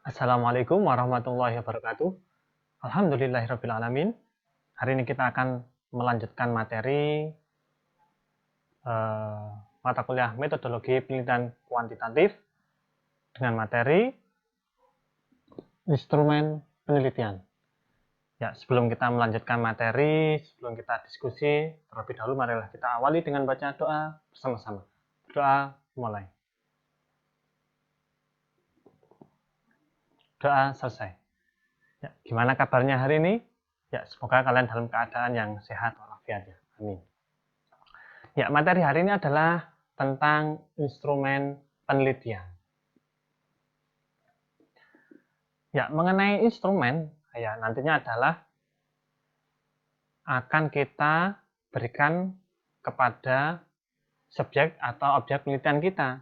Assalamualaikum warahmatullahi wabarakatuh. Alhamdulillahirabbil alamin. Hari ini kita akan melanjutkan materi mata kuliah metodologi penelitian kuantitatif dengan materi instrumen penelitian. Ya, sebelum kita melanjutkan materi, sebelum kita diskusi, terlebih dahulu marilah kita awali dengan baca doa bersama-sama. Doa mulai. Doa selesai. Ya, gimana kabarnya hari ini? Ya, semoga kalian dalam keadaan yang sehat walafiat ya. Amin. Ya, materi hari ini adalah tentang instrumen penelitian. Ya, mengenai instrumen, ya nantinya adalah akan kita berikan kepada subjek atau objek penelitian kita.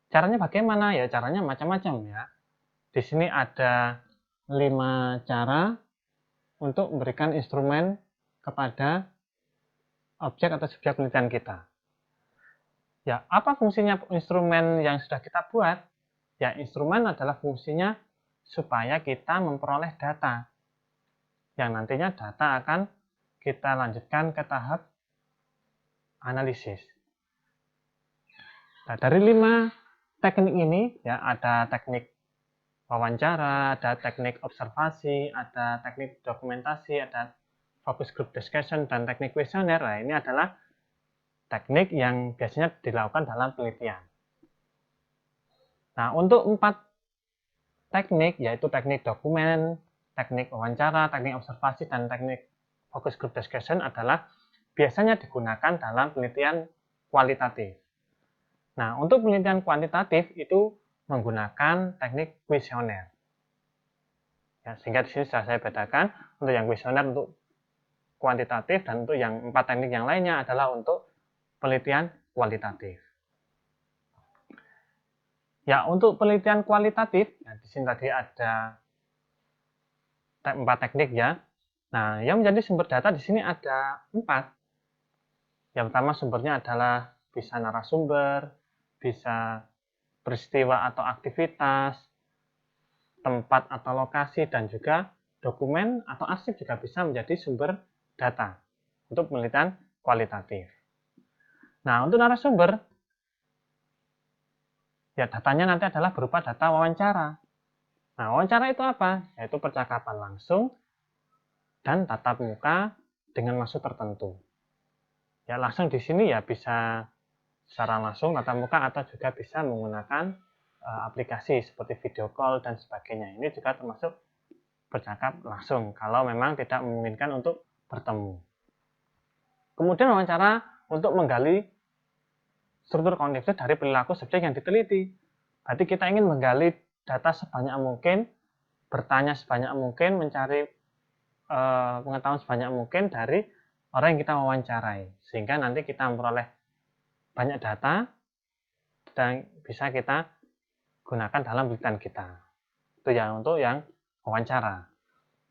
Caranya bagaimana? Ya, caranya macam-macam ya. Di sini ada 5 cara untuk memberikan instrumen kepada objek atau subjek penelitian kita. Ya, apa fungsinya instrumen yang sudah kita buat? Ya, instrumen adalah fungsinya supaya kita memperoleh data. Yang nantinya data akan kita lanjutkan ke tahap analisis. Nah, dari 5 teknik ini, ya ada teknik wawancara, ada teknik observasi, ada teknik dokumentasi, ada focus group discussion, dan teknik kuesioner. Nah, ini adalah teknik yang biasanya dilakukan dalam penelitian. Nah, untuk 4 teknik, yaitu teknik dokumen, teknik wawancara, teknik observasi, dan teknik focus group discussion adalah biasanya digunakan dalam penelitian kualitatif. Nah, untuk penelitian kuantitatif itu menggunakan teknik kuesioner. Ya, sehingga di sini sudah saya bedakan untuk yang kuesioner untuk kuantitatif, dan untuk yang 4 teknik yang lainnya adalah untuk penelitian kualitatif. Ya, untuk penelitian kualitatif, nah di sini tadi ada 4 teknik ya. Nah, yang menjadi sumber data di sini ada 4. Yang pertama sumbernya adalah bisa narasumber, bisa peristiwa atau aktivitas, tempat atau lokasi, dan juga dokumen atau arsip juga bisa menjadi sumber data untuk penelitian kualitatif. Nah, untuk narasumber, ya datanya nanti adalah berupa data wawancara. Nah, wawancara itu apa? Yaitu percakapan langsung dan tatap muka dengan maksud tertentu. Ya, langsung di sini ya bisa secara langsung tatap muka atau juga bisa menggunakan aplikasi seperti video call dan sebagainya. Ini juga termasuk bercakap langsung kalau memang tidak memungkinkan untuk bertemu. Kemudian wawancara untuk menggali struktur kognitif dari perilaku subjek yang diteliti. Berarti kita ingin menggali data sebanyak mungkin, bertanya sebanyak mungkin, mencari pengetahuan sebanyak mungkin dari orang yang kita wawancarai, sehingga nanti kita memperoleh banyak data dan bisa kita gunakan dalam penelitian kita. Itu ya untuk yang wawancara.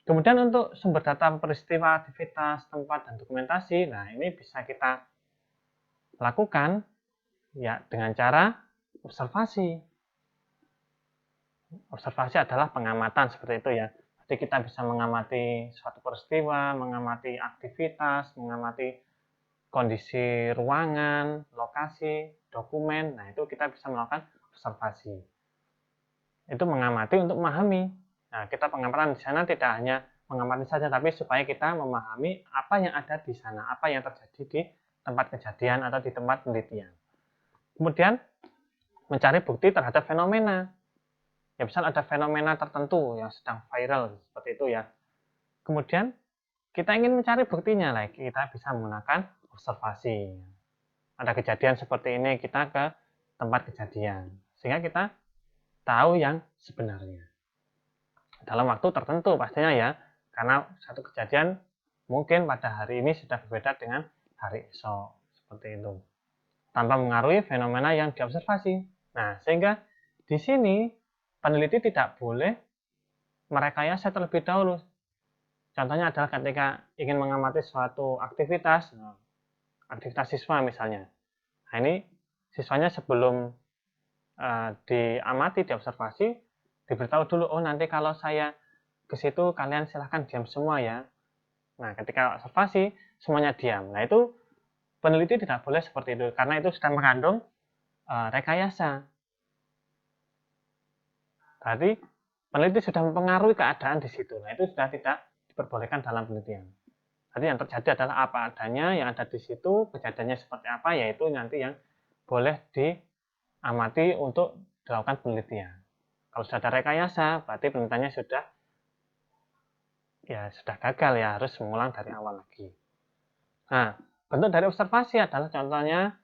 Kemudian untuk sumber data peristiwa, aktivitas, tempat, dan dokumentasi, nah ini bisa kita lakukan ya dengan cara observasi. Observasi adalah pengamatan seperti itu ya. Jadi kita bisa mengamati suatu peristiwa, mengamati aktivitas, mengamati kondisi ruangan, lokasi, dokumen. Nah, itu kita bisa melakukan observasi. Itu mengamati untuk memahami. Nah, kita pengamatan di sana tidak hanya mengamati saja, tapi supaya kita memahami apa yang ada di sana, apa yang terjadi di tempat kejadian atau di tempat penelitian. Kemudian mencari bukti terhadap fenomena. Ya, misal ada fenomena tertentu yang sedang viral seperti itu ya. Kemudian kita ingin mencari buktinya lagi, kita bisa menggunakan observasi. Ada kejadian seperti ini, kita ke tempat kejadian sehingga kita tahu yang sebenarnya dalam waktu tertentu pastinya ya, karena satu kejadian mungkin pada hari ini sudah berbeda dengan hari esok seperti itu, tanpa mengaruhi fenomena yang diobservasi. Nah, sehingga di sini peneliti tidak boleh merekayasa terlebih dahulu. Contohnya adalah ketika ingin mengamati suatu aktivitas, aktivitas siswa misalnya. Nah, ini siswanya sebelum diamati, diobservasi, diberitahu dulu, oh nanti kalau saya ke situ kalian silahkan diam semua ya. Nah, ketika observasi semuanya diam. Nah, itu peneliti tidak boleh seperti itu karena itu sudah mengandung rekayasa. Berarti peneliti sudah mempengaruhi keadaan di situ. Nah, itu sudah tidak diperbolehkan dalam penelitian. Jadi yang terjadi adalah apa adanya yang ada di situ, kejadiannya seperti apa, yaitu nanti yang boleh diamati untuk dilakukan penelitian. Kalau sudah ada rekayasa, berarti penelitiannya sudah gagal ya, harus mengulang dari awal lagi. Nah, bentuk dari observasi adalah contohnya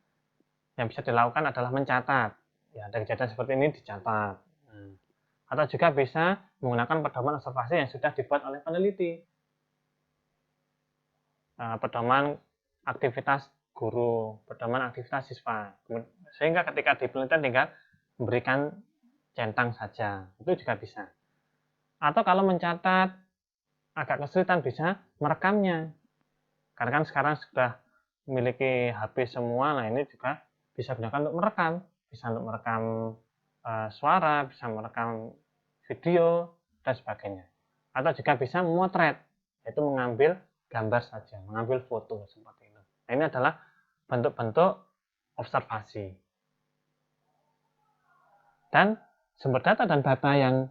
yang bisa dilakukan adalah mencatat. Ya, ada kejadian seperti ini dicatat. Atau juga bisa menggunakan pedoman observasi yang sudah dibuat oleh peneliti. Pedoman aktivitas guru, pedoman aktivitas siswa. Sehingga ketika di penelitian tinggal memberikan centang saja. Itu juga bisa. Atau kalau mencatat agak kesulitan bisa merekamnya. Karena kan sekarang sudah memiliki HP semua, nah ini juga bisa digunakan untuk merekam. Bisa untuk merekam suara, bisa merekam video, dan sebagainya. Atau juga bisa memotret, yaitu mengambil gambar saja, mengambil foto seperti itu. Nah, ini adalah bentuk-bentuk observasi. Dan sumber data dan data yang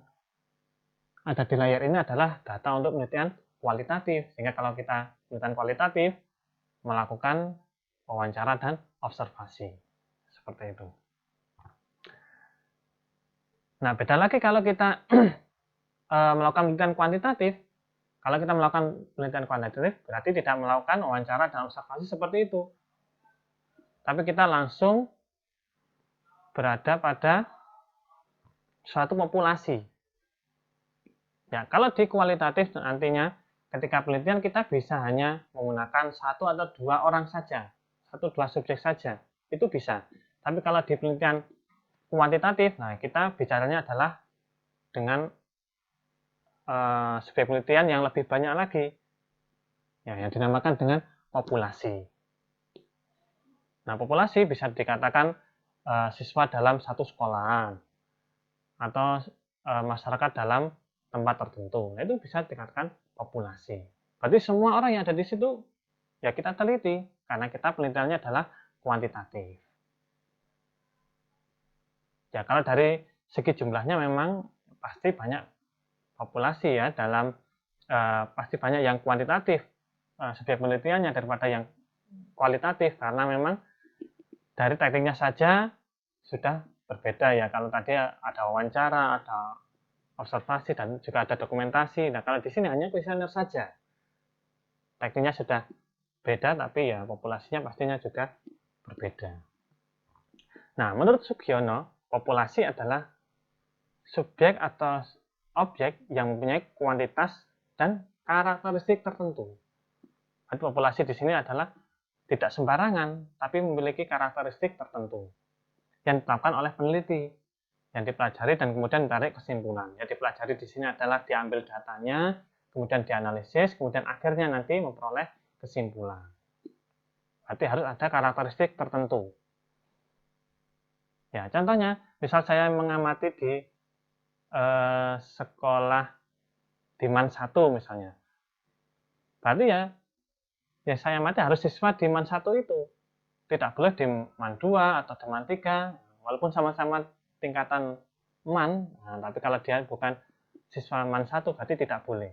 ada di layar ini adalah data untuk penelitian kualitatif. Sehingga kalau kita penelitian kualitatif, melakukan wawancara dan observasi. Seperti itu. Nah, beda lagi kalau kita melakukan penelitian kuantitatif. Kalau kita melakukan penelitian kuantitatif, berarti tidak melakukan wawancara dan observasi seperti itu. Tapi kita langsung berada pada suatu populasi. Ya, kalau di kualitatif nantinya ketika penelitian kita bisa hanya menggunakan 1 atau 2 orang saja, 1-2 subjek saja, itu bisa. Tapi kalau di penelitian kuantitatif, nah kita bicaranya adalah dengan subjek penelitian yang lebih banyak lagi, ya, yang dinamakan dengan populasi. Nah, populasi bisa dikatakan siswa dalam satu sekolahan atau masyarakat dalam tempat tertentu. Nah, itu bisa dikatakan populasi. Berarti semua orang yang ada di situ ya kita teliti karena kita penelitiannya adalah kuantitatif. Ya, kalau dari segi jumlahnya memang pasti banyak populasi ya dalam pasti banyak yang kuantitatif subjek penelitiannya daripada yang kualitatif karena memang dari tekniknya saja sudah berbeda ya. Kalau tadi ada wawancara, ada observasi dan juga ada dokumentasi. Nah, kalau di sini hanya kuesioner saja. Tekniknya sudah beda tapi ya populasinya pastinya juga berbeda. Nah, menurut Sugiono, populasi adalah subjek atau objek yang mempunyai kuantitas dan karakteristik tertentu. Jadi populasi di sini adalah tidak sembarangan, tapi memiliki karakteristik tertentu yang ditetapkan oleh peneliti, yang dipelajari dan kemudian ditarik kesimpulan. Yang dipelajari di sini adalah diambil datanya, kemudian dianalisis, kemudian akhirnya nanti memperoleh kesimpulan. Berarti harus ada karakteristik tertentu. Ya, contohnya, misal saya mengamati di sekolah di MAN 1 misalnya. Berarti ya saya amati harus siswa di MAN 1 itu. Tidak boleh di MAN 2 atau di MAN 3, walaupun sama-sama tingkatan MAN, nah, tapi kalau dia bukan siswa MAN 1 berarti tidak boleh.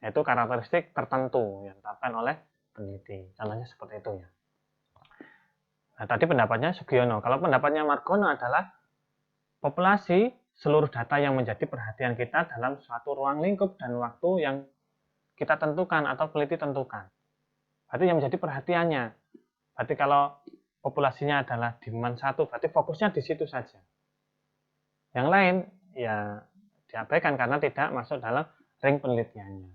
Itu karakteristik tertentu yang ditetapkan oleh peneliti. Contohnya seperti itu ya. Nah, tadi pendapatnya Sugiono. Kalau pendapatnya Margono adalah populasi seluruh data yang menjadi perhatian kita dalam suatu ruang lingkup dan waktu yang kita tentukan atau peneliti tentukan. Berarti yang menjadi perhatiannya. Berarti kalau populasinya adalah di MAN 1, berarti fokusnya di situ saja. Yang lain ya diabaikan karena tidak masuk dalam ring penelitiannya.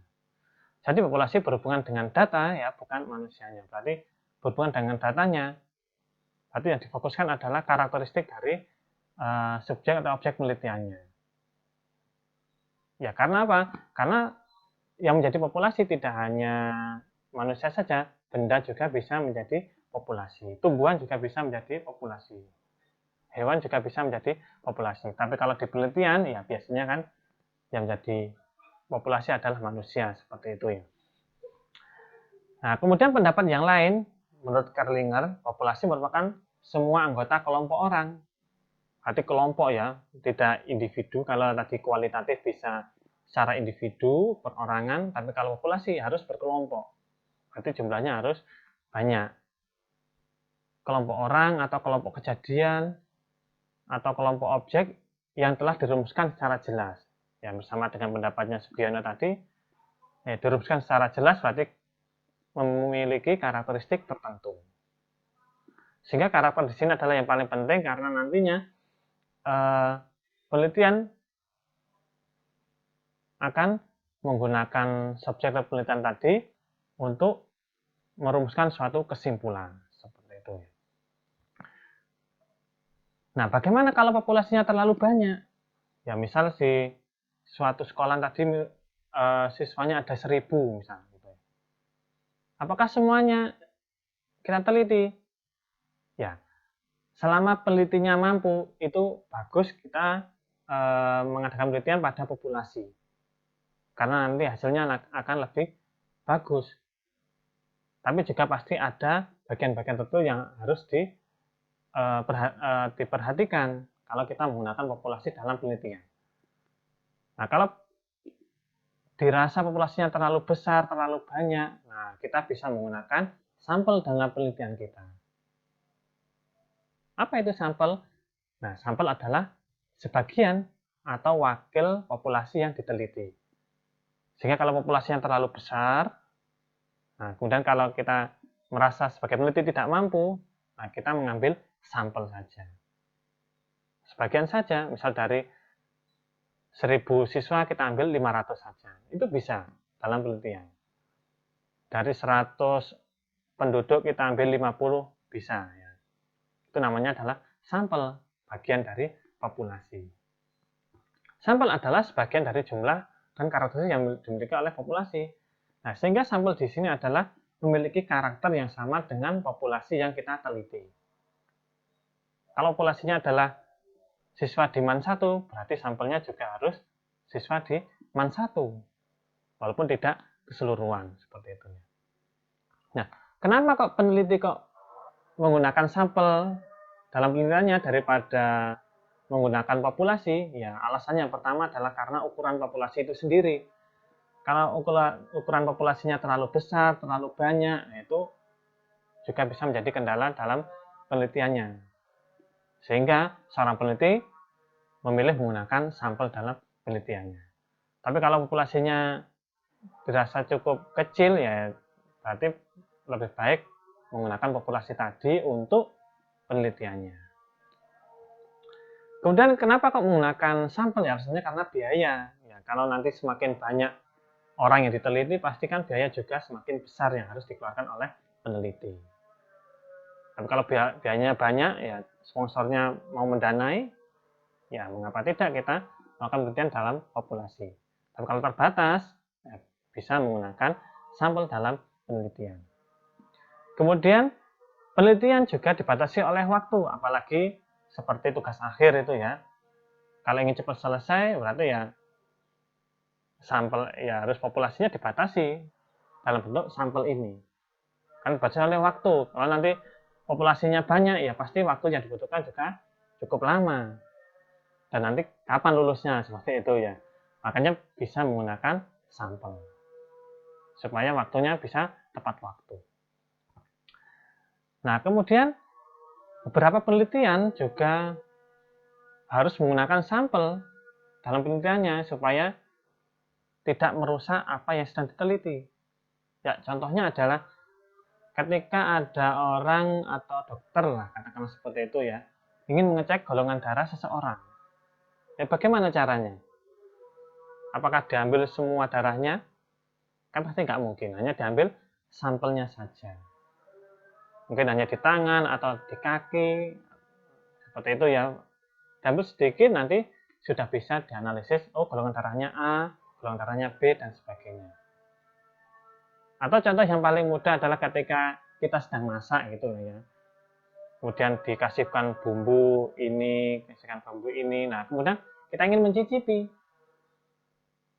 Jadi populasi berhubungan dengan data ya, bukan manusianya. Berarti berhubungan dengan datanya. Berarti yang difokuskan adalah karakteristik dari subjek atau objek penelitiannya. Ya, karena apa? Karena yang menjadi populasi tidak hanya manusia saja, benda juga bisa menjadi populasi. Tumbuhan juga bisa menjadi populasi. hewan juga bisa menjadi populasi. Tapi kalau di penelitian, ya biasanya kan yang menjadi populasi adalah manusia, seperti itu ya. Nah, kemudian pendapat yang lain, menurut Kerlinger, populasi merupakan semua anggota kelompok orang. Berarti kelompok ya, tidak individu. Kalau tadi kualitatif bisa secara individu, perorangan, tapi kalau populasi harus berkelompok. Berarti jumlahnya harus banyak. Kelompok orang atau kelompok kejadian atau kelompok objek yang telah dirumuskan secara jelas. Ya, bersama dengan pendapatnya Sugiono tadi, ya, dirumuskan secara jelas berarti memiliki karakteristik tertentu. Sehingga karakter di sini adalah yang paling penting karena nantinya penelitian akan menggunakan subjek penelitian tadi untuk merumuskan suatu kesimpulan. Seperti itu. Nah, bagaimana kalau populasinya terlalu banyak? Ya, misal si suatu sekolah tadi siswanya ada 1000 misalnya. Apakah semuanya kita teliti? Ya, selama penelitinya mampu, itu bagus kita mengadakan penelitian pada populasi. Karena nanti hasilnya akan lebih bagus. Tapi juga pasti ada bagian-bagian tertentu yang harus diperhatikan kalau kita menggunakan populasi dalam penelitian. Nah, kalau dirasa populasinya terlalu besar, terlalu banyak, nah kita bisa menggunakan sampel dalam penelitian kita. Apa itu sampel? Nah, sampel adalah sebagian atau wakil populasi yang diteliti. Sehingga kalau populasinya terlalu besar, nah kemudian kalau kita merasa sebagai peneliti tidak mampu, nah kita mengambil sampel saja. Sebagian saja, misal dari 1000 siswa kita ambil 500 saja. Itu bisa dalam penelitian. Dari 100 penduduk kita ambil 50 bisa. Ya. Itu namanya adalah sampel, bagian dari populasi. Sampel adalah sebagian dari jumlah dan karakteristik yang dimiliki oleh populasi. Nah, sehingga sampel di sini adalah memiliki karakter yang sama dengan populasi yang kita teliti. Kalau populasinya adalah siswa di MAN 1, berarti sampelnya juga harus siswa di MAN 1. Walaupun tidak keseluruhan, seperti itu. Nah, kenapa kok peneliti kok menggunakan sampel dalam penelitiannya daripada menggunakan populasi? Ya, alasannya yang pertama adalah karena ukuran populasi itu sendiri. Kalau ukuran populasinya terlalu besar, terlalu banyak, itu juga bisa menjadi kendala dalam penelitiannya. Sehingga seorang peneliti memilih menggunakan sampel dalam penelitiannya. Tapi kalau populasinya dirasa cukup kecil, ya berarti lebih baik menggunakan populasi tadi untuk penelitiannya. Kemudian kenapa kok menggunakan sampel? Ya harusnya karena biaya. Ya, kalau nanti semakin banyak orang yang diteliti, pastikan biaya juga semakin besar yang harus dikeluarkan oleh peneliti. Tapi kalau biayanya banyak, ya sponsornya mau mendanai, ya mengapa tidak kita melakukan penelitian dalam populasi. Tapi kalau terbatas, ya, bisa menggunakan sampel dalam penelitian. Kemudian penelitian juga dibatasi oleh waktu, apalagi seperti tugas akhir itu ya. Kalau ingin cepat selesai, berarti ya sampel ya harus populasinya dibatasi dalam bentuk sampel ini. Kan dibatasi oleh waktu. Kalau nanti populasinya banyak, ya pasti waktu yang dibutuhkan juga cukup lama. Dan nanti kapan lulusnya, seperti itu ya. Makanya bisa menggunakan sampel. Supaya waktunya bisa tepat waktu. Nah, kemudian beberapa penelitian juga harus menggunakan sampel dalam penelitiannya supaya tidak merusak apa yang sedang diteliti. Ya, contohnya adalah ketika ada orang atau dokter lah, katakanlah seperti itu ya, ingin mengecek golongan darah seseorang. Ya, bagaimana caranya? Apakah diambil semua darahnya? Kan pasti nggak mungkin, hanya diambil sampelnya saja. Mungkin hanya di tangan atau di kaki, seperti itu ya. Diambil sedikit, nanti sudah bisa dianalisis, oh golongan darahnya A, golongan darahnya B, dan sebagainya. Atau contoh yang paling mudah adalah ketika kita sedang masak gitu ya. kemudian dikasihkan bumbu ini, kasihkan bumbu ini. Nah, kemudian kita ingin mencicipi.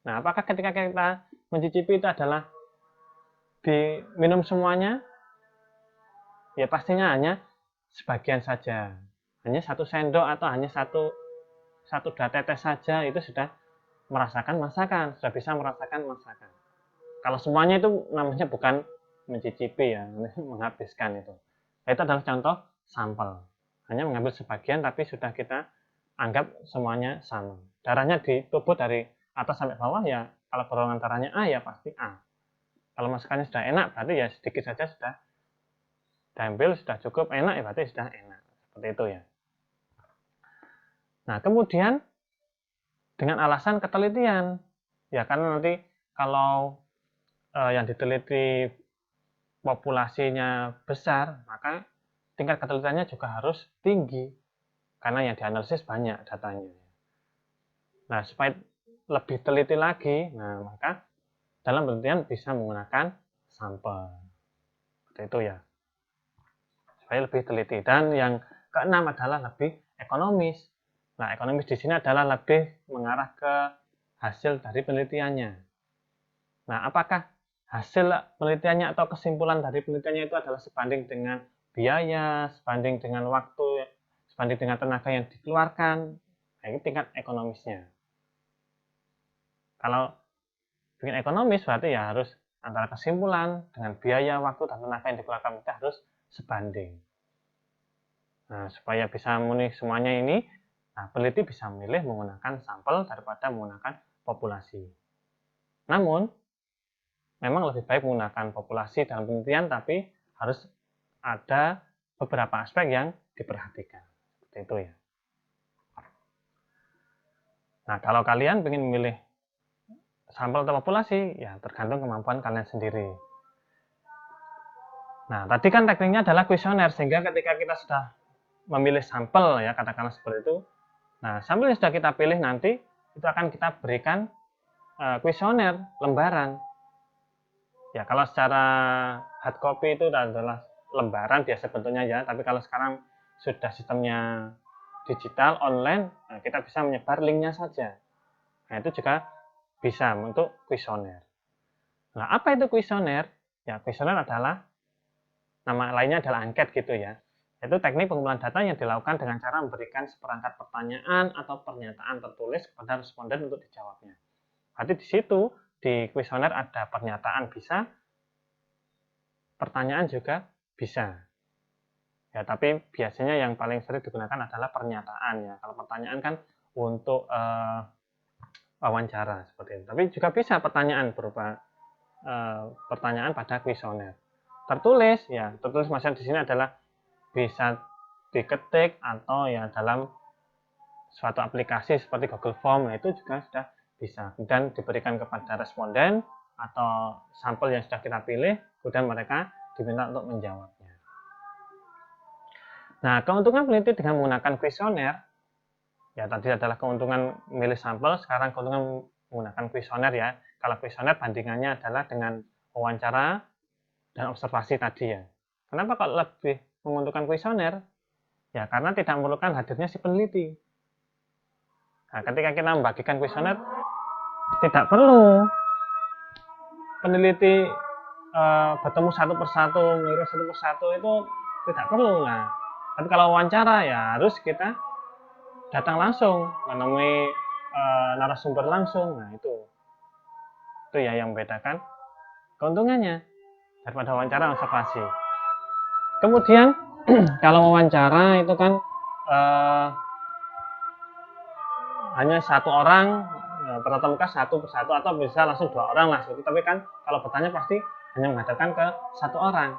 Nah, apakah ketika kita mencicipi itu adalah diminum semuanya? Ya pastinya hanya sebagian saja. Hanya 1 sendok atau hanya satu dua tetes saja itu sudah merasakan masakan, sudah bisa merasakan masakan. Kalau semuanya itu namanya bukan mencicipi ya, menghabiskan itu. Itu adalah contoh sampel. Hanya mengambil sebagian tapi sudah kita anggap semuanya sama. Darahnya di tubuh dari atas sampai bawah ya, kalau golongan darahnya A ya pasti A. Kalau masakannya sudah enak berarti ya sedikit saja sudah diambil, sudah cukup enak ya berarti sudah enak. Seperti itu ya. Nah, kemudian dengan alasan ketelitian. Ya karena nanti kalau yang diteliti populasinya besar, maka tingkat ketelitiannya juga harus tinggi. Karena yang dianalisis banyak datanya. Nah, supaya lebih teliti lagi, nah maka dalam penelitian bisa menggunakan sampel. Seperti itu ya. Supaya lebih teliti. Dan yang keenam adalah lebih ekonomis. Nah, ekonomis di sini adalah lebih mengarah ke hasil dari penelitiannya. Nah, apakah hasil penelitiannya atau kesimpulan dari penelitiannya itu adalah sebanding dengan biaya, sebanding dengan waktu, sebanding dengan tenaga yang dikeluarkan? Nah, ini tingkat ekonomisnya. Kalau bikin ekonomis berarti ya harus antara kesimpulan dengan biaya, waktu, dan tenaga yang dikeluarkan itu harus sebanding. Nah, supaya bisa memenuhi semuanya ini, nah, peneliti bisa memilih menggunakan sampel daripada menggunakan populasi. Namun, memang lebih baik menggunakan populasi dalam penelitian, tapi harus ada beberapa aspek yang diperhatikan. Seperti itu ya. Nah, kalau kalian ingin memilih sampel atau populasi, ya tergantung kemampuan kalian sendiri. Nah, tadi kan tekniknya adalah kuesioner, sehingga ketika kita sudah memilih sampel, ya katakanlah seperti itu, nah sampel yang sudah kita pilih nanti, itu akan kita berikan kuesioner, lembaran. Ya, kalau secara hard copy itu adalah lembaran biasa bentuknya ya, tapi kalau sekarang sudah sistemnya digital, online, nah kita bisa menyebar linknya saja. Nah, itu juga bisa untuk kuesioner. Nah, apa itu kuesioner? Ya, kuesioner adalah, nama lainnya adalah angket gitu ya. Itu teknik pengumpulan data yang dilakukan dengan cara memberikan seperangkat pertanyaan atau pernyataan tertulis kepada responden untuk dijawabnya. Berarti di situ, di kuesioner ada pernyataan bisa, pertanyaan juga bisa. Ya, tapi biasanya yang paling sering digunakan adalah pernyataan ya. Kalau pertanyaan kan untuk wawancara seperti itu. Tapi juga bisa pertanyaan berupa pertanyaan pada kuesioner. Tertulis ya, tertulis maksudnya di sini adalah bisa diketik atau ya dalam suatu aplikasi seperti Google Form, nah itu juga sudah bisa. Dan diberikan kepada responden atau sampel yang sudah kita pilih, kemudian mereka diminta untuk menjawabnya. Nah, keuntungan peneliti dengan menggunakan kuesioner, ya tadi adalah keuntungan memilih sampel, sekarang keuntungan menggunakan kuesioner ya. Kalau kuesioner bandingannya adalah dengan wawancara dan observasi tadi ya. Kenapa kok lebih menguntungkan kuesioner? Ya, karena tidak memerlukan hadirnya si peneliti. Nah, ketika kita membagikan kuesioner, tidak perlu peneliti bertemu satu persatu, mengirim satu persatu itu tidak perlu. Nah, tapi kalau wawancara ya harus kita datang langsung, menemui narasumber langsung. Nah, itu ya yang membedakan keuntungannya daripada wawancara observasi. Kemudian kalau wawancara itu kan hanya satu orang bertatap muka satu persatu atau bisa langsung 2 orang langsung. Tapi kan kalau bertanya pasti hanya menghadapkan ke 1 orang.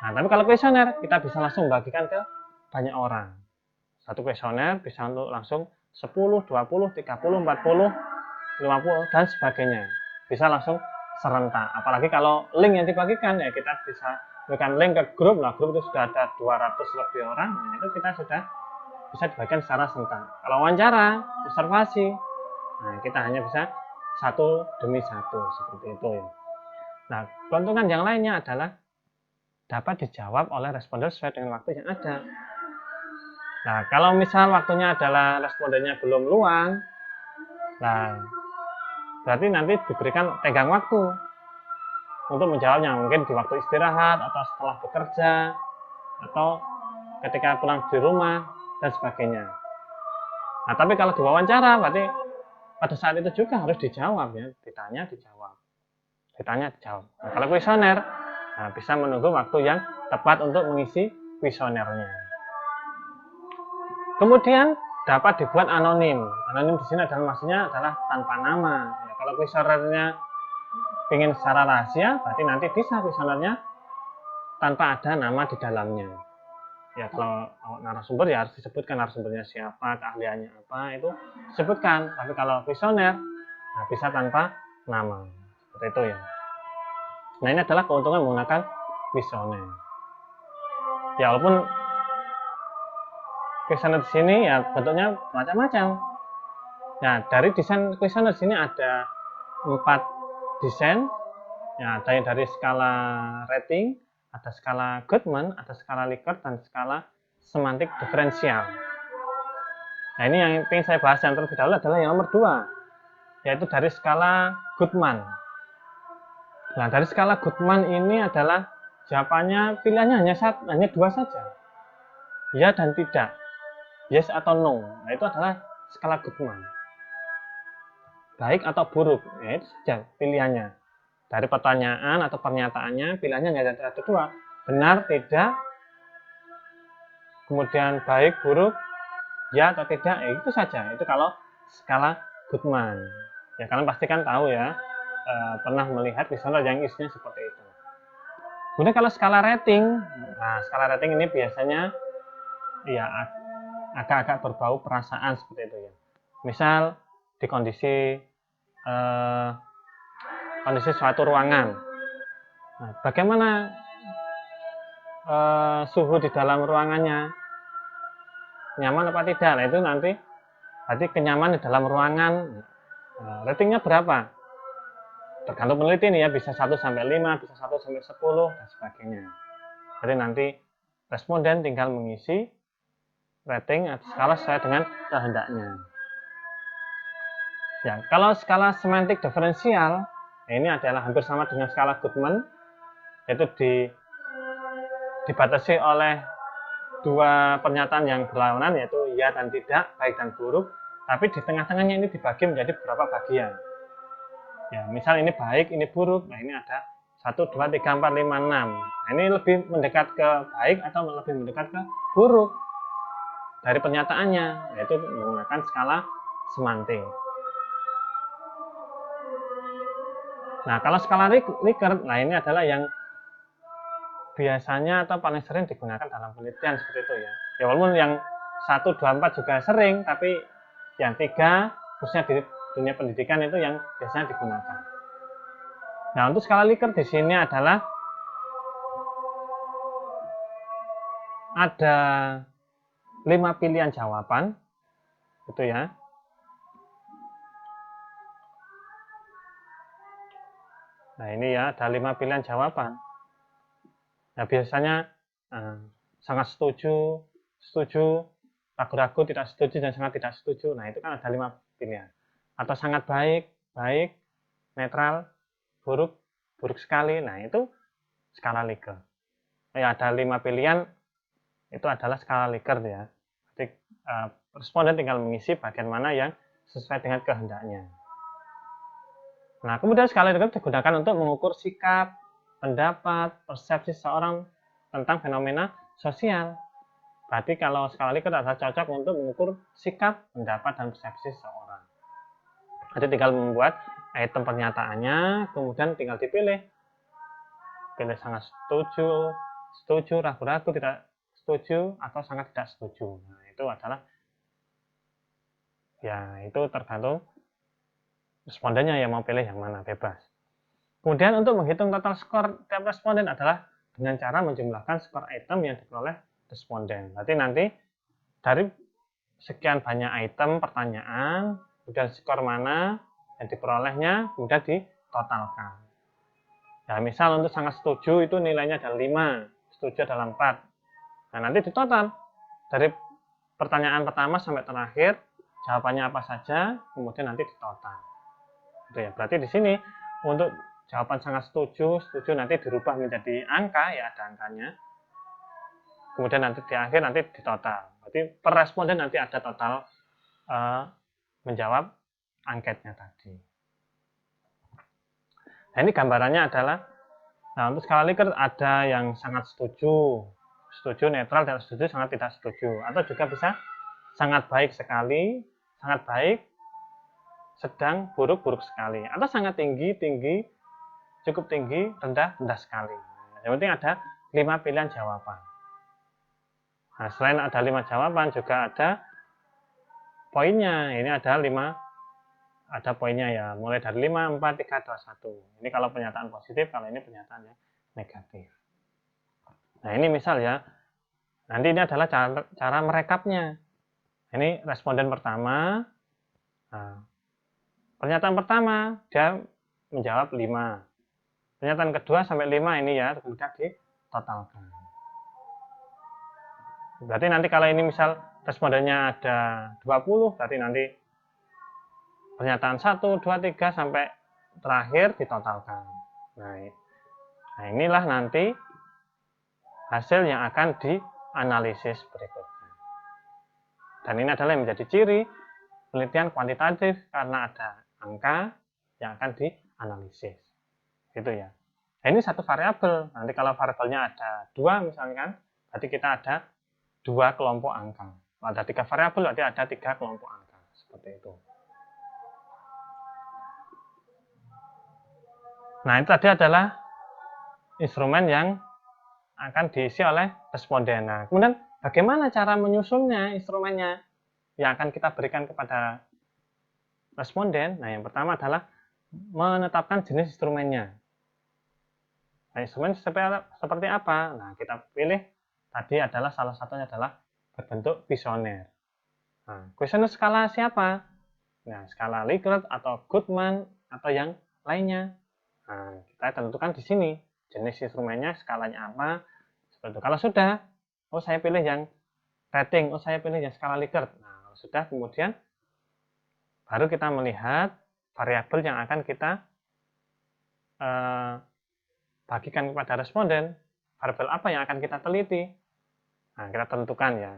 Nah, tapi kalau kuesioner kita bisa langsung bagikan ke banyak orang. Satu kuesioner bisa untuk langsung 10, 20, 30, 40, 50 dan sebagainya. Bisa langsung serentak. Apalagi kalau link yang dibagikan ya kita bisa berikan link ke grup. Nah, grup itu sudah ada 200 lebih orang. Nah, itu kita sudah bisa dibagikan secara serentak. Kalau wawancara, observasi, nah kita hanya bisa satu demi satu seperti itu ya. Nah, keuntungan yang lainnya adalah dapat dijawab oleh responden sesuai dengan waktu yang ada. Nah, kalau misal waktunya adalah respondennya belum luang, nah berarti nanti diberikan tenggang waktu untuk menjawabnya, mungkin di waktu istirahat atau setelah bekerja atau ketika pulang di rumah dan sebagainya. Nah, tapi kalau diwawancara berarti pada saat itu juga harus dijawab ya, ditanya dijawab. Ditanya dijawab. Nah, kalau kuesioner, nah, bisa menunggu waktu yang tepat untuk mengisi kuesionernya. Kemudian dapat dibuat anonim. Anonim di sini adalah maksudnya adalah tanpa nama. Ya, kalau kuesionernya ingin secara rahasia, berarti nanti bisa kuesionernya tanpa ada nama di dalamnya. Ya, kalau narasumber ya harus disebutkan narasumbernya siapa, keahliannya apa, itu disebutkan. Tapi kalau kuesioner, nah bisa tanpa nama. Seperti itu ya. Nah, ini adalah keuntungan menggunakan kuesioner. Ya, walaupun kuesioner di sini ya bentuknya macam-macam. Nah, dari desain kuesioner di sini ada 4 desain. Ya, ada yang dari skala rating, ada skala Goodman, ada skala Likert, dan skala semantik diferensial. Nah, ini yang ingin saya bahas yang terlebih dahulu adalah yang nomor 2, yaitu dari skala Goodman. Nah, dari skala Goodman ini adalah jawabannya pilihannya hanya 2 saja. Ya dan tidak. Yes atau no. Nah, itu adalah skala Goodman. Baik atau buruk, ya itu saja pilihannya. Dari pertanyaan atau pernyataannya, pilihannya hanya ada 2. Benar, tidak, kemudian baik, buruk, ya atau tidak, ya itu saja. Itu kalau skala Goodman. Ya, kalian pasti kan tahu ya, pernah melihat kuesioner yang isinya seperti itu. Kemudian kalau skala rating, nah skala rating ini biasanya ya agak-agak berbau perasaan seperti itu ya. Misal di kondisi suatu ruangan. Nah, bagaimana suhu di dalam ruangannya? Nyaman apa tidak? Nah, itu nanti berarti kenyamanan di dalam ruangan. Ratingnya berapa? Tergantung peneliti nih ya, bisa 1 sampai 5, bisa 1 sampai 10 dan sebagainya. Jadi nanti responden tinggal mengisi rating atau skala sesuai dengan kehendaknya. Ya, kalau skala semantik diferensial, ini adalah hampir sama dengan skala Goodman, yaitu dibatasi oleh 2 pernyataan yang berlawanan, yaitu ya dan tidak, baik dan buruk, tapi di tengah-tengahnya ini dibagi menjadi beberapa bagian. Ya, misal ini baik, ini buruk, nah ini ada 1, 2, 3, 4, 5, 6. Nah, ini lebih mendekat ke baik atau lebih mendekat ke buruk dari pernyataannya, yaitu menggunakan skala semantik. Nah, kalau skala Likert, nah ini adalah yang biasanya atau paling sering digunakan dalam penelitian seperti itu ya. Ya walaupun yang 1, 2, 4 juga sering, tapi yang 3 khususnya di dunia pendidikan itu yang biasanya digunakan. Nah, untuk skala Likert di sini adalah ada 5 pilihan jawaban, gitu ya. Nah, ini ya ada 5 pilihan jawaban. Nah, biasanya sangat setuju, setuju, ragu-ragu, tidak setuju, dan sangat tidak setuju. Nah, itu kan ada 5 pilihan. Atau sangat baik, baik, netral, buruk, buruk sekali. Nah, itu skala Likert. Ya, ada 5 pilihan, itu adalah skala Likert ya. Jadi, responden tinggal mengisi bagian mana yang sesuai dengan kehendaknya. Nah, kemudian skala Likert digunakan untuk mengukur sikap, pendapat, persepsi seseorang tentang fenomena sosial. Berarti kalau skala Likert adalah cocok untuk mengukur sikap, pendapat, dan persepsi seseorang. Jadi tinggal membuat item pernyataannya, kemudian tinggal dipilih. Pilih sangat setuju, setuju, ragu-ragu, tidak setuju, atau sangat tidak setuju. Nah, itu adalah ya itu tergantung respondennya yang mau pilih yang mana, bebas. Kemudian untuk menghitung total skor tiap responden adalah dengan cara menjumlahkan skor item yang diperoleh responden. Berarti nanti dari sekian banyak item pertanyaan, kemudian skor mana yang diperolehnya, kemudian ditotalkan. Nah, misal untuk sangat setuju itu nilainya ada 5, setuju adalah 4. Nah, nanti di total dari pertanyaan pertama sampai terakhir jawabannya apa saja, kemudian nanti di total. Gitu ya. Berarti di sini untuk jawaban sangat setuju nanti dirubah menjadi angka, ya ada angkanya. Kemudian nanti di akhir nanti di total. Berarti per responden nanti ada total menjawab angketnya tadi. Nah, ini gambarannya adalah, nah untuk skala Likert ada yang sangat setuju, netral, dan setuju, sangat tidak setuju. Atau juga bisa sangat baik sekali, sangat baik, sedang, buruk, buruk sekali. Atau sangat tinggi, cukup tinggi, rendah, rendah sekali. Yang penting ada 5 pilihan jawaban. Nah, selain ada 5 jawaban, juga ada poinnya. Ini ada 5, ada poinnya ya, mulai dari 5, 4, 3, 2, 1. Ini kalau pernyataan positif, kalau ini pernyataan yang negatif. Nah, ini misal ya, nanti ini adalah cara merekapnya. Ini responden pertama. Nah, pernyataan pertama, dia menjawab 5. Pernyataan kedua sampai 5 ini ya, kemudian ditotalkan. Berarti nanti kalau ini misal respondennya ada 20, berarti nanti pernyataan 1, 2, 3 sampai terakhir ditotalkan. Nah, inilah nanti hasil yang akan dianalisis berikutnya. Dan ini adalah yang menjadi ciri penelitian kuantitatif, karena ada angka yang akan dianalisis. Gitu ya. Nah, ini satu variabel. Nanti kalau variabelnya ada 2 misalkan, berarti kita ada 2 kelompok angka. Kalau ada 3 variabel, berarti ada 3 kelompok angka. Seperti itu. Nah, itu tadi adalah instrumen yang akan diisi oleh responden. Nah, kemudian bagaimana cara menyusunnya instrumennya yang akan kita berikan kepada responden? Nah, yang pertama adalah menetapkan jenis instrumennya. Nah, instrumen seperti apa? Nah, kita pilih tadi adalah salah satunya adalah berbentuk kuesioner. Nah, kuesioner skala siapa? Nah, skala Likert atau Goodman atau yang lainnya. Nah, kita tentukan di sini jenis instrumennya, skalanya apa. Seperti itu. Kalau sudah, oh saya pilih yang rating, oh saya pilih yang skala Likert. Nah, kalau sudah, kemudian baru kita melihat variabel yang akan kita bagikan kepada responden. Variabel apa yang akan kita teliti? Nah, kita tentukan ya.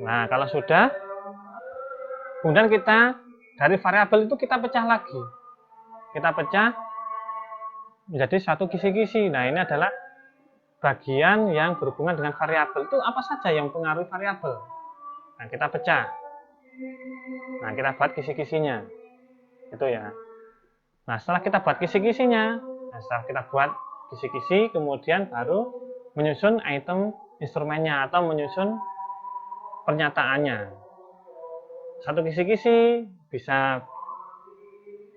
Nah, kalau sudah, kemudian kita dari variabel itu kita pecah lagi. Kita pecah menjadi satu kisi-kisi. Nah, ini adalah bagian yang berhubungan dengan variabel. Itu apa saja yang mempengaruhi variabel? Nah, kita pecah. Nah, kita buat kisi-kisinya. Itu ya. Nah, setelah kita buat kisi-kisinya, kemudian baru menyusun item instrumennya atau menyusun pernyataannya. Satu kisi-kisi bisa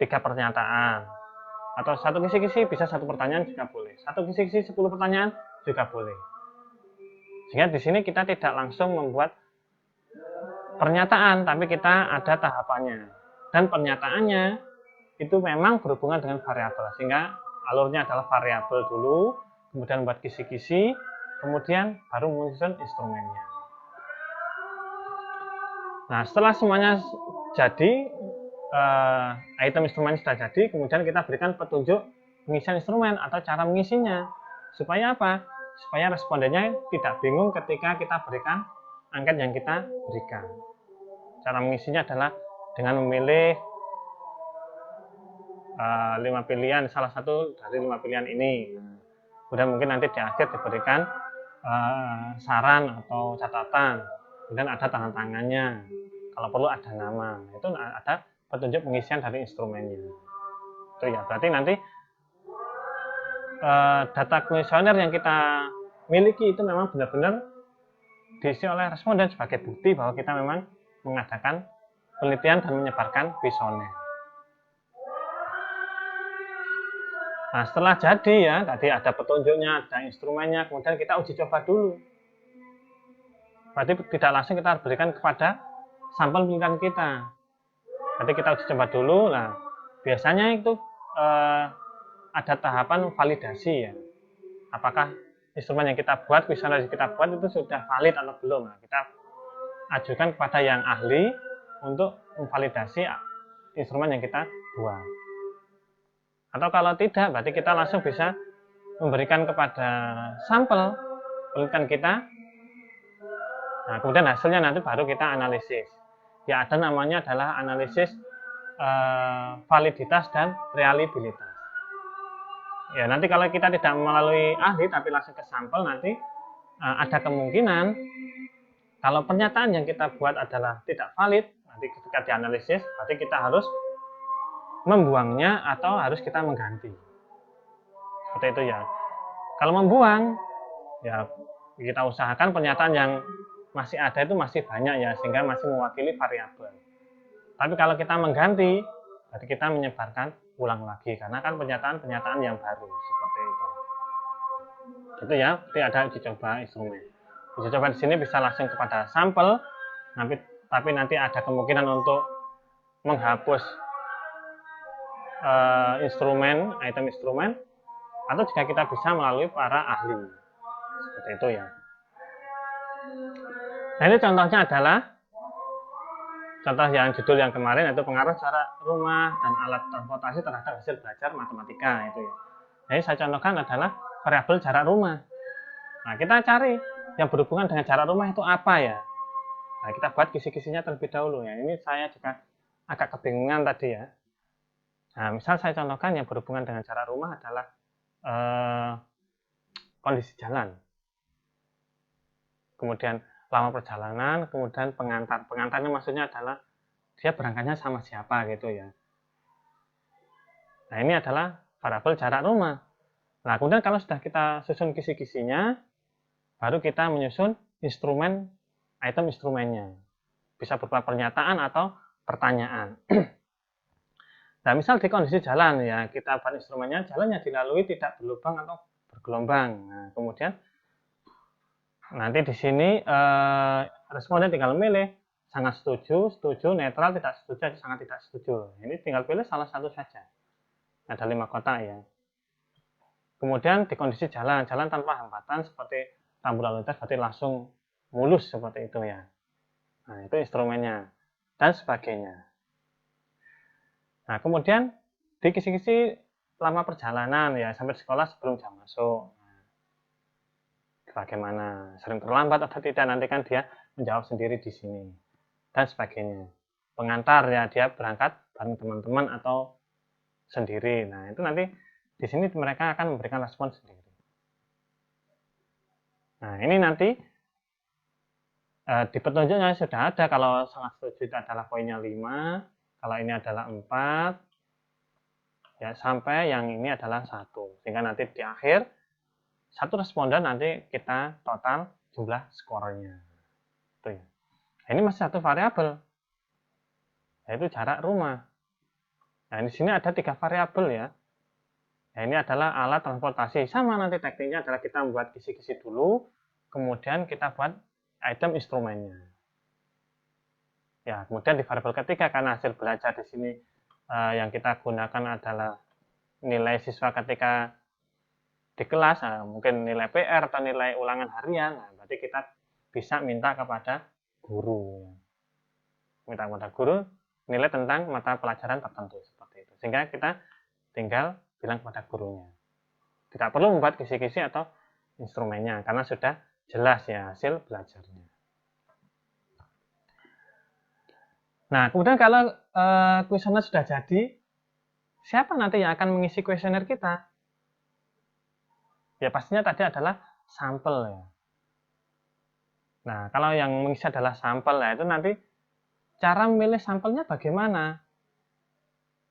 3 pernyataan. Atau satu kisi-kisi bisa 1 pertanyaan juga boleh. Satu kisi-kisi 10 pertanyaan juga boleh. Sehingga di sini kita tidak langsung membuat pernyataan, tapi kita ada tahapannya. Dan pernyataannya itu memang berhubungan dengan variabel. Sehingga alurnya adalah variabel dulu, kemudian buat kisi-kisi, kemudian baru menyusun instrumennya. Nah, setelah semuanya jadi, item instrumen sudah jadi, kemudian kita berikan petunjuk pengisian instrumen atau cara mengisinya. Supaya apa? Supaya respondennya tidak bingung ketika kita berikan angket yang kita berikan. Cara mengisinya adalah dengan memilih 5 pilihan, salah satu dari 5 pilihan ini. Kemudian mungkin nanti di akhir diberikan saran atau catatan. Kemudian ada tanda tangannya. Kalau perlu ada nama. Itu ada petunjuk pengisian dari instrumennya. Itu ya, berarti nanti data kuesioner yang kita miliki itu memang benar-benar diisi oleh responden sebagai bukti bahwa kita memang mengadakan penelitian dan menyebarkan kuesioner. Nah, setelah jadi ya, tadi ada petunjuknya, ada instrumennya, kemudian kita uji coba dulu. Berarti tidak langsung kita berikan kepada sampel penelitian kita. Nanti kita uji coba dulu. Nah, biasanya itu ada tahapan validasi ya. Apakah instrumen yang kita buat, kuesioner yang kita buat itu sudah valid atau belum. Nah, kita ajukan kepada yang ahli untuk memvalidasi instrumen yang kita buat. Atau kalau tidak, berarti kita langsung bisa memberikan kepada sampel penelitian kita. Nah, kemudian hasilnya nanti baru kita analisis. Ya, ada namanya adalah analisis validitas dan reliabilitas. Ya, nanti kalau kita tidak melalui ahli tapi langsung ke sampel, nanti ada kemungkinan kalau pernyataan yang kita buat adalah tidak valid, nanti ketika dianalisis, berarti kita harus membuangnya atau harus kita mengganti. Seperti itu ya. Kalau membuang, ya kita usahakan pernyataan yang masih ada itu masih banyak ya, sehingga masih mewakili variabel. Tapi kalau kita mengganti, berarti kita menyebarkan ulang lagi, karena kan pernyataan-pernyataan yang baru, seperti itu. Itu ya, jadi ada uji coba instrumen. Uji coba di sini bisa langsung kepada sampel, tapi nanti ada kemungkinan untuk menghapus item instrumen, atau juga kita bisa melalui para ahli. Seperti itu ya. Nah, ini contohnya adalah contoh yang judul yang kemarin, yaitu pengaruh jarak rumah dan alat transportasi terhadap hasil belajar matematika itu ya. Jadi saya contohkan adalah variabel jarak rumah. Nah, kita cari yang berhubungan dengan jarak rumah itu apa ya. Nah, kita buat kisi-kisinya terlebih dahulu ya. Ini saya juga agak kebingungan tadi ya. Nah, misal saya contohkan yang berhubungan dengan jarak rumah adalah kondisi jalan. Kemudian lama perjalanan, kemudian pengantar. Pengantarnya maksudnya adalah dia berangkatnya sama siapa gitu ya. Nah, ini adalah variabel jarak rumah. Nah, kemudian kalau sudah kita susun kisi-kisinya, baru kita menyusun item instrumennya. Bisa berupa pernyataan atau pertanyaan. Nah, misal di kondisi jalan ya, kita buat instrumennya, jalannya dilalui tidak berlubang atau bergelombang. Nah, kemudian nanti di sini responden tinggal milih sangat setuju, setuju, netral, tidak setuju, sangat tidak setuju. Ini tinggal pilih salah satu saja. Ada 5 kotak ya. Kemudian di kondisi jalan tanpa hambatan seperti rambu lalu lintas, berarti langsung mulus seperti itu ya. Nah, itu instrumennya dan sebagainya. Nah, kemudian di kisi-kisi lama perjalanan ya, sampai sekolah sebelum jam masuk. Bagaimana, sering terlambat atau tidak, nanti kan dia menjawab sendiri di sini dan sebagainya. Pengantar ya, dia berangkat bareng teman-teman atau sendiri. Nah, itu nanti di sini mereka akan memberikan respon sendiri. Nah, ini nanti di petunjuknya sudah ada, kalau sangat setuju itu adalah poinnya 5, kalau ini adalah 4, ya sampai yang ini adalah 1. Sehingga nanti di akhir satu responden nanti kita total jumlah skornya. Itu ya. Ini masih satu variabel, yaitu jarak rumah. Nah, di sini ada 3 variabel ya. Nah, ini adalah alat transportasi. Sama nanti tekniknya adalah kita membuat kisi-kisi dulu, kemudian kita buat item instrumennya. Ya, kemudian di variabel ketiga, karena hasil belajar di sini yang kita gunakan adalah nilai siswa ketika di kelas, mungkin nilai PR atau nilai ulangan harian, nah, berarti kita bisa minta kepada guru. Minta kepada guru nilai tentang mata pelajaran tertentu, seperti itu. Sehingga kita tinggal bilang kepada gurunya. Tidak perlu membuat kisi-kisi atau instrumennya, karena sudah jelas ya hasil belajarnya. Nah, kemudian kalau kuesioner sudah jadi, siapa nanti yang akan mengisi kuesioner kita? Ya, pastinya tadi adalah sampel ya. Nah, kalau yang mengisi adalah sampel ya, itu nanti cara memilih sampelnya bagaimana?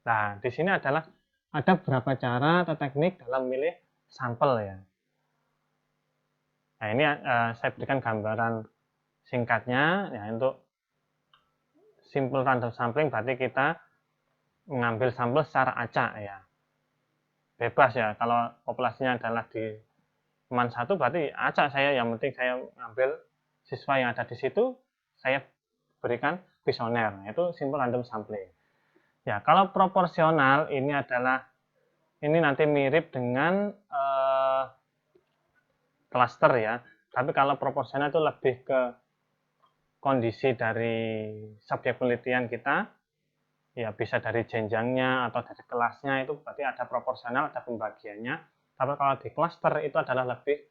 Nah, di sini adalah ada beberapa cara atau teknik dalam memilih sampel ya. Nah, ini saya berikan gambaran singkatnya ya. Untuk simple random sampling berarti kita mengambil sampel secara acak ya. Bebas ya, kalau populasinya adalah di teman 1 berarti acak saya, yang penting saya ambil siswa yang ada di situ, saya berikan kuesioner. Itu simple random sampling. Ya, kalau proporsional ini nanti mirip dengan klaster ya. Tapi kalau proporsional itu lebih ke kondisi dari subjek penelitian kita, ya bisa dari jenjangnya atau dari kelasnya, itu berarti ada proporsional, ada pembagiannya. Tapi kalau di klaster itu adalah lebih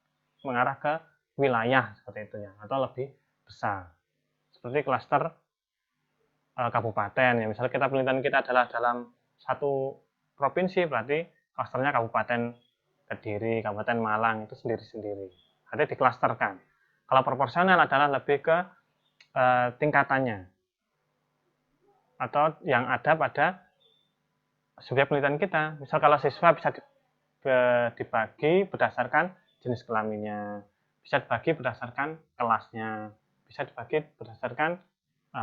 mengarah ke wilayah seperti itu ya, atau lebih besar. Seperti klaster kabupaten ya, misalnya kita penelitian kita adalah dalam satu provinsi, berarti klasternya Kabupaten Kediri, Kabupaten Malang, itu sendiri-sendiri. Berarti diklasterkan. Kalau proporsional adalah lebih ke tingkatannya, atau yang ada pada subjek penelitian kita. Misal kalau siswa bisa dibagi berdasarkan jenis kelaminnya, bisa dibagi berdasarkan kelasnya, bisa dibagi berdasarkan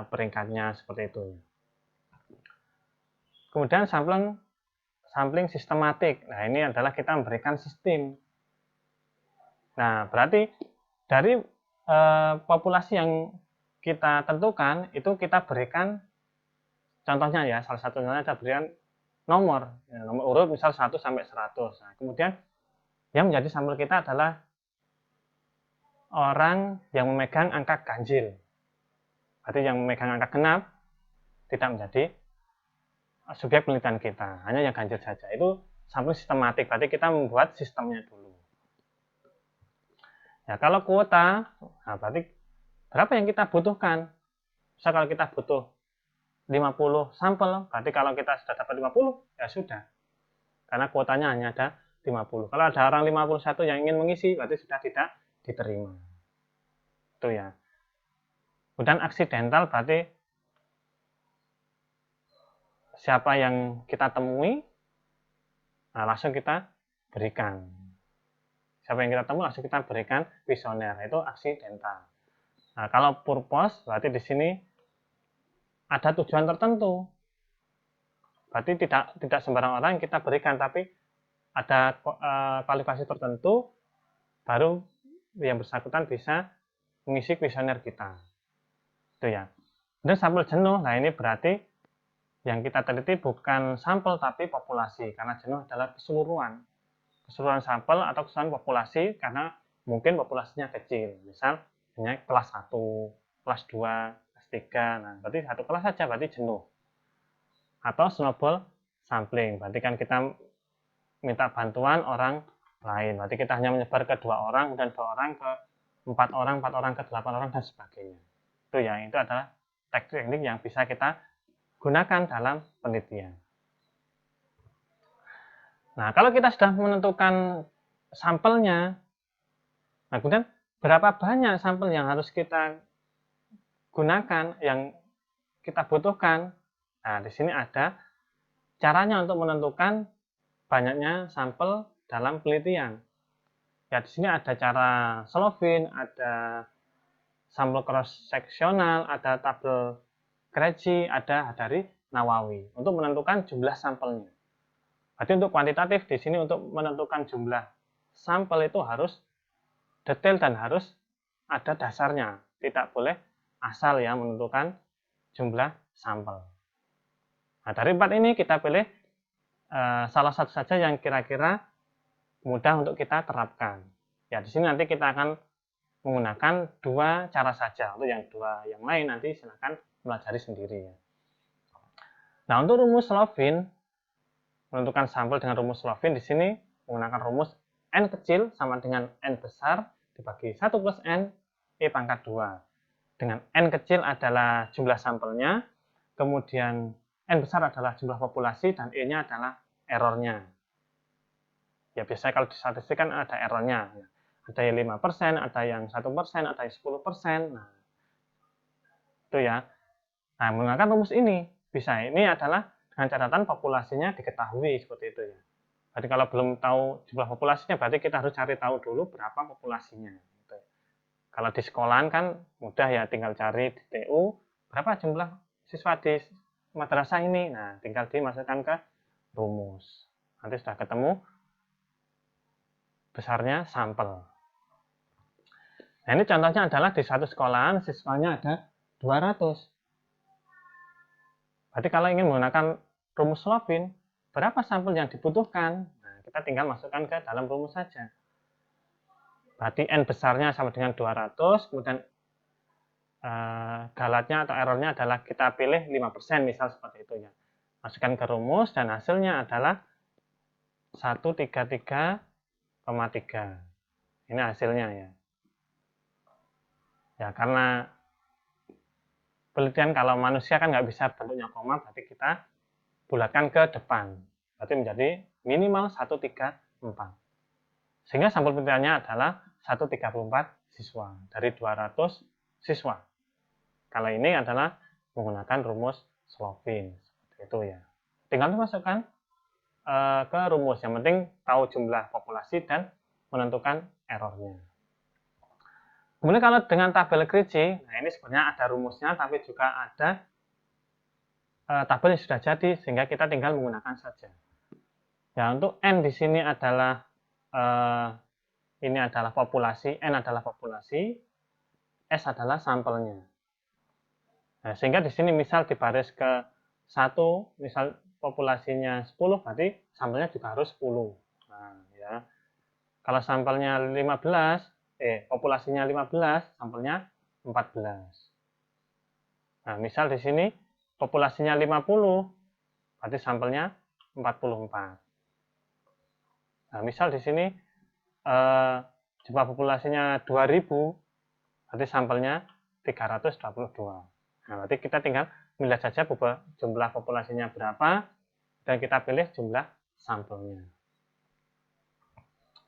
peringkatnya, seperti itu. Kemudian sampling sistematik. Nah, ini adalah kita memberikan sistem. Nah, berarti dari populasi yang kita tentukan itu kita berikan, contohnya ya, salah satunya kita berikan nomor urut misal 1 sampai 100. Nah, kemudian yang menjadi sampel kita adalah orang yang memegang angka ganjil. Berarti yang memegang angka genap tidak menjadi subjek penelitian kita, hanya yang ganjil saja. Itu sampling sistematik, berarti kita membuat sistemnya dulu. Ya, kalau kuota, nah berarti berapa yang kita butuhkan? Misal kalau kita butuh 50 sampel, berarti kalau kita sudah dapat 50, ya sudah. Karena kuotanya hanya ada 50. Kalau ada orang 51 yang ingin mengisi, berarti sudah tidak diterima. Itu ya. Kemudian aksidental, berarti siapa yang kita temui, nah langsung kita berikan. Siapa yang kita temui langsung kita berikan kuesioner, itu aksidental. Nah, kalau purpose, berarti di sini ada tujuan tertentu. Berarti tidak sembarang orang yang kita berikan, tapi ada kualifikasi tertentu, baru yang bersangkutan bisa mengisi kuesioner kita. Itu ya. Dan sampel jenuh, nah ini berarti yang kita teliti bukan sampel tapi populasi, karena jenuh adalah keseluruhan sampel atau keseluruhan populasi, karena mungkin populasinya kecil, misal hanya kelas 1, kelas 2, kelas 3, nah berarti satu kelas saja berarti jenuh. Atau snowball sampling, berarti kan kita minta bantuan orang lain, berarti kita hanya menyebar ke 2 orang, dan 2 orang ke 4 orang, 4 orang ke 8 orang, dan sebagainya. Itu ya, itu adalah teknik yang bisa kita gunakan dalam penelitian. Nah, kalau kita sudah menentukan sampelnya, nah kemudian berapa banyak sampel yang harus kita gunakan, yang kita butuhkan. Nah, di sini ada caranya untuk menentukan banyaknya sampel dalam penelitian. Ya, di sini ada cara Slovin, ada sampel cross-seksional, ada tabel Krejci, ada dari Nawawi untuk menentukan jumlah sampelnya. Jadi untuk kuantitatif di sini untuk menentukan jumlah sampel itu harus detail dan harus ada dasarnya. Tidak boleh asal ya menentukan jumlah sampel. Nah, dari 4 ini kita pilih salah satu saja yang kira-kira mudah untuk kita terapkan. Ya, di sini nanti kita akan menggunakan 2 cara saja. Untuk yang 2 yang lain nanti silakan pelajari sendiri ya. Nah, untuk rumus Slovin, menentukan sampel dengan rumus Slovin, di sini menggunakan rumus N kecil sama dengan N besar dibagi 1 plus N, E pangkat 2. Dengan N kecil adalah jumlah sampelnya, kemudian N besar adalah jumlah populasi, dan E-nya adalah errornya. Ya, biasanya kalau di statistik kan ada errornya. Ada yang 5%, ada yang 1%, ada yang 10%. Nah, itu ya. Nah, menggunakan rumus ini, bisa. Ini adalah dengan catatan populasinya diketahui, seperti itu ya. Jadi kalau belum tahu jumlah populasinya, berarti kita harus cari tahu dulu berapa populasinya. Gitu. Kalau di sekolahan kan mudah ya, tinggal cari di TU, berapa jumlah siswa di madrasah ini. Nah, tinggal dimasukkan ke rumus. Nanti sudah ketemu besarnya sampel. Nah, ini contohnya adalah di satu sekolahan siswanya ada 200. Berarti kalau ingin menggunakan rumus Slovin, berapa sampel yang dibutuhkan? Nah, kita tinggal masukkan ke dalam rumus saja. Berarti N besarnya sama dengan 200, kemudian galatnya atau errornya adalah kita pilih 5%, misal seperti itu ya. Masukkan ke rumus dan hasilnya adalah 133,3. Ini hasilnya ya. Ya, karena penelitian kalau manusia kan nggak bisa bentuknya koma, berarti kita bulatkan ke depan. Berarti menjadi minimal 134. Sehingga sampel penelitiannya adalah 134 siswa dari 200 siswa. Kalau ini adalah menggunakan rumus Slovin, seperti itu ya. Tinggal dimasukkan ke rumus. Yang penting tahu jumlah populasi dan menentukan errornya. Kemudian kalau dengan tabel Grigi, nah ini sebenarnya ada rumusnya, tapi juga ada tabel yang sudah jadi, sehingga kita tinggal menggunakan saja. Ya, untuk N di sini adalah ini adalah populasi, N adalah populasi, S adalah sampelnya. Nah, sehingga di sini misal dibaris ke 1, misal populasinya 10, berarti sampelnya juga harus 10. Nah, ya. Kalau sampelnya 15, populasinya 15, sampelnya 14. Nah, misal di sini populasinya 50, berarti sampelnya 44. Nah, misal di sini jumlah populasinya 2000, berarti sampelnya 322. Nah, berarti kita tinggal melihat saja jumlah populasinya berapa, dan kita pilih jumlah sampelnya.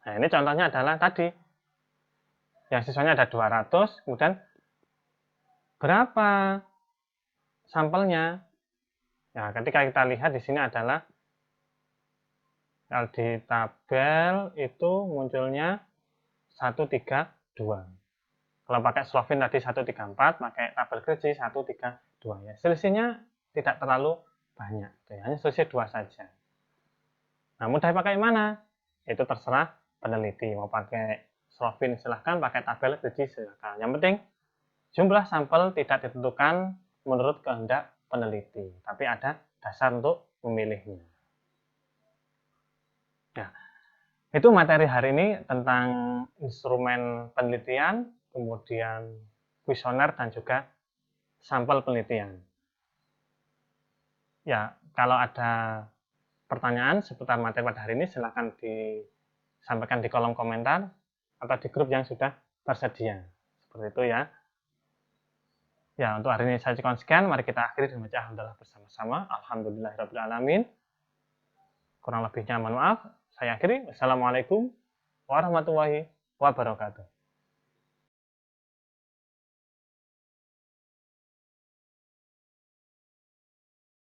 Nah, ini contohnya adalah tadi, yang siswanya ada 200, kemudian berapa sampelnya? Nah, ketika kita lihat di sini adalah, kalau di tabel itu munculnya 132. Kalau pakai Slovin tadi 134, pakai tabel Grigi 132 ya. Selisihnya tidak terlalu banyak, hanya selisih 2 saja. Nah, mudah pakai mana? Itu terserah peneliti. Mau pakai Slovin silahkan, pakai tabel Grigi silahkan. Yang penting jumlah sampel tidak ditentukan menurut kehendak peneliti, tapi ada dasar untuk memilihnya. Nah, itu materi hari ini tentang instrumen penelitian, kemudian kuesioner, dan juga sampel penelitian. Ya, kalau ada pertanyaan seputar materi pada hari ini, silakan disampaikan di kolom komentar atau di grup yang sudah tersedia. Seperti itu ya. Ya, untuk hari ini saya cukup sekian. Mari kita akhiri dengan baca alhamdulillah bersama-sama. Alhamdulillahirrahmanirrahim. Kurang lebihnya mohon maaf. Saya akhiri. Wassalamualaikum warahmatullahi wabarakatuh.